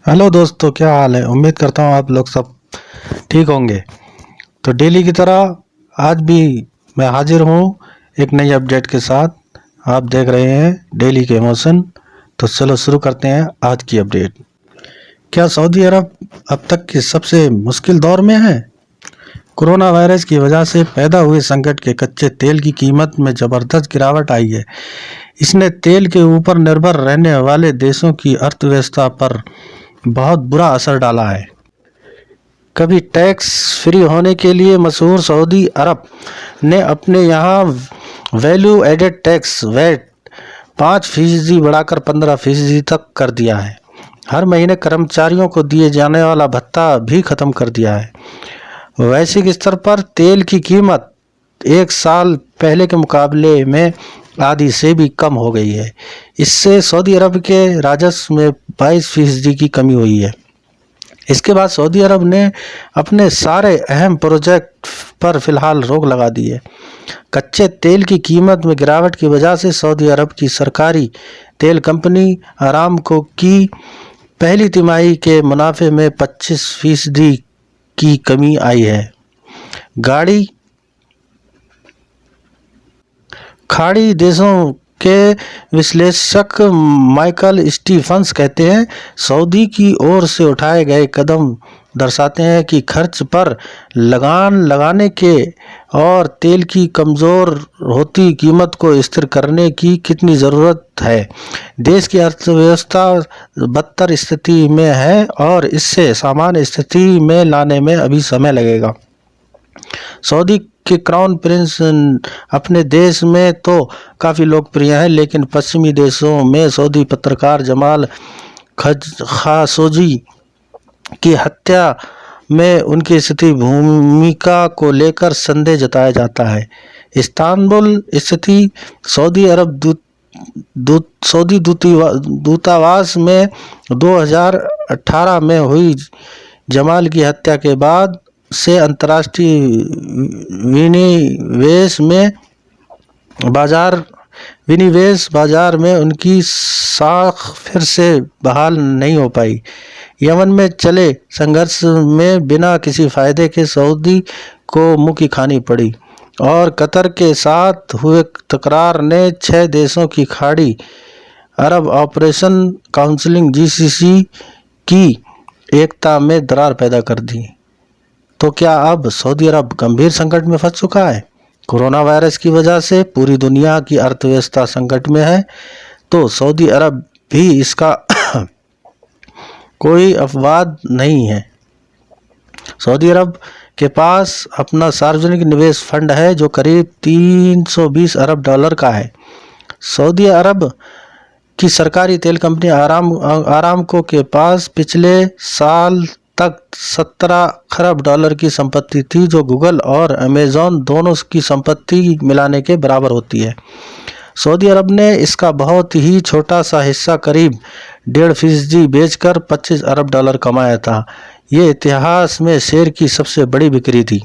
Hello दोस्तों, क्या हाल है। उम्मीद करता हूँ आप लोग सब ठीक होंगे। तो डेली की तरह आज भी मैं हाजिर हूँ एक नई अपडेट के साथ। आप देख रहे हैं डेली के इमोशन। तो चलो शुरू करते हैं आज की अपडेट। क्या सऊदी अरब अब तक के सबसे मुश्किल दौर में है? कोरोना वायरस की वजह से पैदा हुए संकट के कच्चे तेल की कीमत में ज़बरदस्त गिरावट आई है। इसने तेल के ऊपर निर्भर रहने वाले देशों की अर्थव्यवस्था पर बहुत बुरा असर डाला है। कभी टैक्स फ्री होने के लिए मशहूर सऊदी अरब ने अपने यहाँ वैल्यू एडेड टैक्स वैट 5% बढ़ाकर 15% तक कर दिया है। हर महीने कर्मचारियों को दिए जाने वाला भत्ता भी खत्म कर दिया है। वैश्विक स्तर पर तेल की कीमत एक साल पहले के मुकाबले में आधी से भी कम हो गई है। इससे सऊदी अरब के राजस्व में 22% की कमी हुई है। इसके बाद सऊदी अरब ने अपने सारे अहम प्रोजेक्ट पर फिलहाल रोक लगा दी है। कच्चे तेल की कीमत में गिरावट की वजह से सऊदी अरब की सरकारी तेल कंपनी अरामको की पहली तिमाही के मुनाफे में 25% की कमी आई है। खाड़ी देशों के विश्लेषक माइकल स्टीफन्स कहते हैं, सऊदी की ओर से उठाए गए कदम दर्शाते हैं कि खर्च पर लगान लगाने के और तेल की कमज़ोर होती कीमत को स्थिर करने की कितनी ज़रूरत है। देश की अर्थव्यवस्था बदतर स्थिति में है और इससे सामान्य स्थिति में लाने में अभी समय लगेगा। सऊदी के क्राउन प्रिंस अपने देश में तो काफ़ी लोकप्रिय हैं, लेकिन पश्चिमी देशों में सऊदी पत्रकार जमाल खाशोगी की हत्या में उनकी स्थिति भूमिका को लेकर संदेह जताया जाता है। इस्तांबुल स्थिति सऊदी अरब सऊदी दूतावास में 2018 में हुई जमाल की हत्या के बाद से अंतर्राष्ट्रीय विनिवेश बाजार में उनकी साख फिर से बहाल नहीं हो पाई। यमन में चले संघर्ष में बिना किसी फायदे के सऊदी को मुंह की खानी पड़ी और कतर के साथ हुए तकरार ने 6 देशों की खाड़ी अरब ऑपरेशन काउंसिल (जीसीसी) की एकता में दरार पैदा कर दी। तो क्या अब सऊदी अरब गंभीर संकट में फंस चुका है? कोरोना वायरस की वजह से पूरी दुनिया की अर्थव्यवस्था संकट में है, तो सऊदी अरब भी इसका कोई अपवाद नहीं है। सऊदी अरब के पास अपना सार्वजनिक निवेश फंड है जो करीब 320 अरब डॉलर का है। सऊदी अरब की सरकारी तेल कंपनी आरामको के पास पिछले साल तक 17 खरब डॉलर की संपत्ति थी, जो गूगल और अमेज़न दोनों की संपत्ति मिलाने के बराबर होती है। सऊदी अरब ने इसका बहुत ही छोटा सा हिस्सा करीब 1.5% बेचकर 25 अरब डॉलर कमाया था। ये इतिहास में शेयर की सबसे बड़ी बिक्री थी।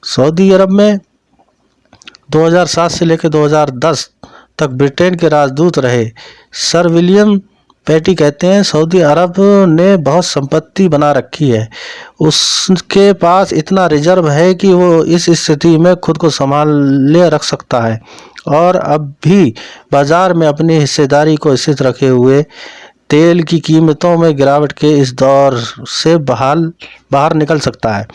सऊदी अरब में 2007 से लेकर 2010 तक ब्रिटेन के राजदूत रहे सर विलियम पैटी कहते हैं, सऊदी अरब ने बहुत संपत्ति बना रखी है। उसके पास इतना रिजर्व है कि वो इस स्थिति में खुद को संभाले रख सकता है और अब भी बाजार में अपनी हिस्सेदारी को स्थिर रखे हुए तेल की कीमतों में गिरावट के इस दौर से बाहर निकल सकता है।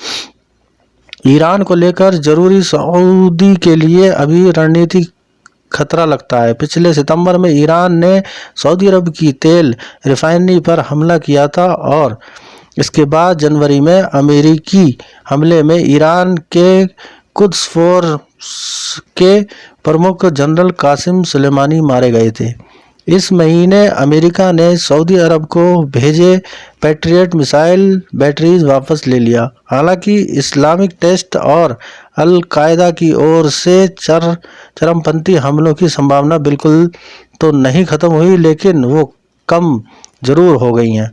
ईरान को लेकर जरूरी सऊदी के लिए अभी रणनीतिक खतरा लगता है। पिछले सितंबर में ईरान ने सऊदी अरब की तेल रिफाइनरी पर हमला किया था और इसके बाद जनवरी में अमेरिकी हमले में ईरान के कुद्स फोर्स के प्रमुख जनरल कासिम सुलेमानी मारे गए थे। इस महीने अमेरिका ने सऊदी अरब को भेजे पैट्रियट मिसाइल बैटरीज वापस ले लिया। हालांकि इस्लामिक टेस्ट और अल कायदा की ओर से चरमपंथी हमलों की संभावना बिल्कुल तो नहीं खत्म हुई, लेकिन वो कम जरूर हो गई हैं।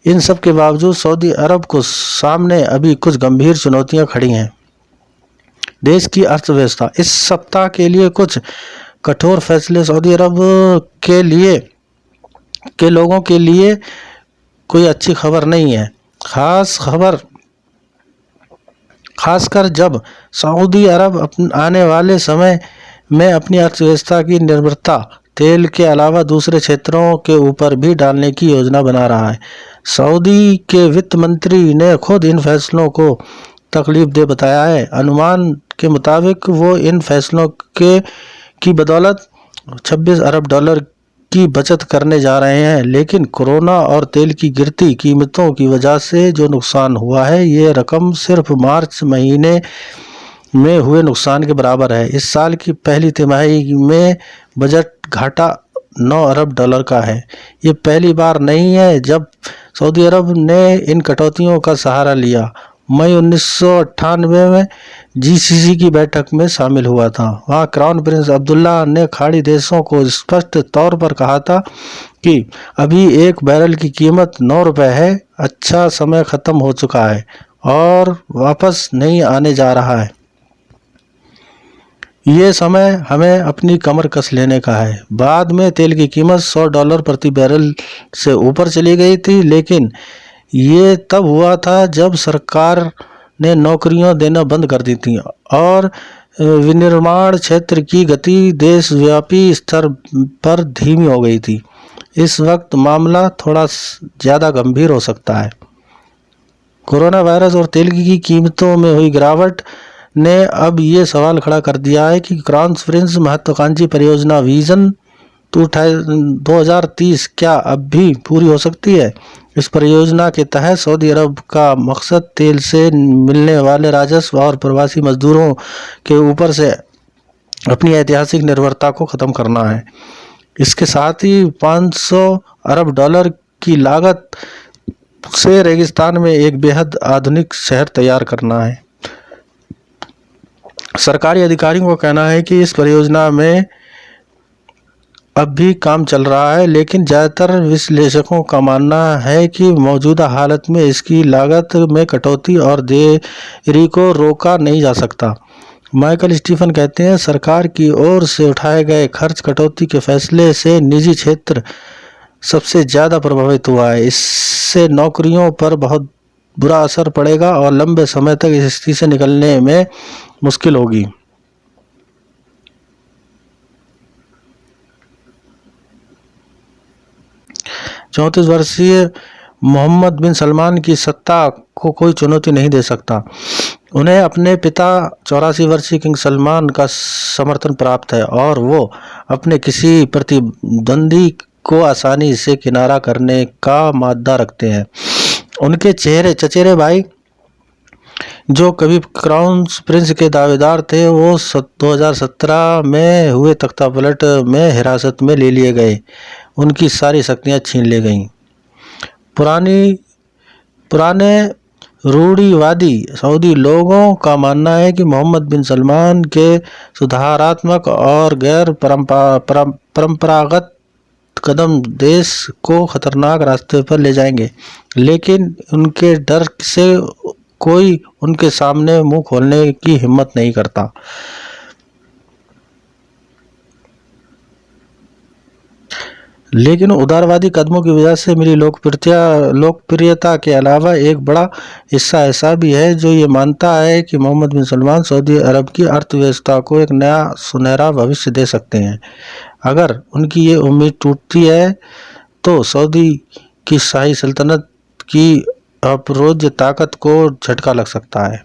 इन सब के बावजूद सऊदी अरब को सामने अभी कुछ गंभीर चुनौतियां खड़ी हैं। देश की अर्थव्यवस्था। इस सप्ताह के लिए कुछ कठोर फैसले सऊदी अरब के लोगों के लिए कोई अच्छी खबर नहीं है, खासकर जब सऊदी अरब आने वाले समय में अपनी अर्थव्यवस्था की निर्भरता तेल के अलावा दूसरे क्षेत्रों के ऊपर भी डालने की योजना बना रहा है। सऊदी के वित्त मंत्री ने खुद इन फैसलों को तकलीफ दे बताया है। अनुमान के मुताबिक वो इन फैसलों की बदौलत 26 अरब डॉलर की बचत करने जा रहे हैं, लेकिन कोरोना और तेल की गिरती कीमतों की वजह से जो नुकसान हुआ है, ये रकम सिर्फ मार्च महीने में हुए नुकसान के बराबर है। इस साल की पहली तिमाही में बजट घाटा 9 अरब डॉलर का है। ये पहली बार नहीं है जब सऊदी अरब ने इन कटौतियों का सहारा लिया। मई 1998 में जीसीसी की बैठक में शामिल हुआ था। वहाँ क्राउन प्रिंस अब्दुल्ला ने खाड़ी देशों को स्पष्ट तौर पर कहा था कि अभी एक बैरल की कीमत 9 रुपये है। अच्छा समय ख़त्म हो चुका है और वापस नहीं आने जा रहा है। ये समय हमें अपनी कमर कस लेने का है। बाद में तेल की कीमत $100 प्रति बैरल से ऊपर चली गई थी, लेकिन ये तब हुआ था जब सरकार ने नौकरियां देना बंद कर दी थी और विनिर्माण क्षेत्र की गति देशव्यापी स्तर पर धीमी हो गई थी। इस वक्त मामला थोड़ा ज़्यादा गंभीर हो सकता है। कोरोना वायरस और तेल की कीमतों में हुई गिरावट ने अब ये सवाल खड़ा कर दिया है कि क्राउन प्रिंस महत्वाकांक्षी परियोजना विजन 2030 क्या अब भी पूरी हो सकती है। इस परियोजना के तहत सऊदी अरब का मकसद तेल से मिलने वाले राजस्व और प्रवासी मजदूरों के ऊपर से अपनी ऐतिहासिक निर्भरता को ख़त्म करना है। इसके साथ ही 500 अरब डॉलर की लागत से रेगिस्तान में एक बेहद आधुनिक शहर तैयार करना है। सरकारी अधिकारियों का कहना है कि इस परियोजना में अब भी काम चल रहा है, लेकिन ज़्यादातर विश्लेषकों का मानना है कि मौजूदा हालत में इसकी लागत में कटौती और देरी को रोका नहीं जा सकता। माइकल स्टीफन कहते हैं, सरकार की ओर से उठाए गए खर्च कटौती के फैसले से निजी क्षेत्र सबसे ज़्यादा प्रभावित हुआ है। इससे नौकरियों पर बहुत बुरा असर पड़ेगा और लंबे समय तक इस स्थिति से निकलने में मुश्किल होगी। चौंतीस वर्षीय मोहम्मद बिन सलमान की सत्ता को कोई चुनौती नहीं दे सकता। उन्हें अपने पिता 84 वर्षीय किंग सलमान का समर्थन प्राप्त है और वो अपने किसी प्रतिद्वंदी को आसानी से किनारा करने का मादा रखते हैं। उनके चचेरे भाई, जो कभी क्राउन प्रिंस के दावेदार थे, वो 2017 में हुए तख्तापलट में हिरासत में ले लिए गए। उनकी सारी शक्तियां छीन ली गईं। पुराने रूढ़िवादी सऊदी लोगों का मानना है कि मोहम्मद बिन सलमान के सुधारात्मक और गैर परंपरागत कदम देश को खतरनाक रास्ते पर ले जाएंगे, लेकिन उनके डर से कोई उनके सामने मुंह खोलने की हिम्मत नहीं करता। लेकिन उदारवादी कदमों की वजह से मिली लोकप्रियता के अलावा एक बड़ा हिस्सा ऐसा भी है जो ये मानता है कि मोहम्मद बिन सलमान सऊदी अरब की अर्थव्यवस्था को एक नया सुनहरा भविष्य दे सकते हैं। अगर उनकी ये उम्मीद टूटती है तो सऊदी की शाही सल्तनत की अपरोज्य ताकत को झटका लग सकता है।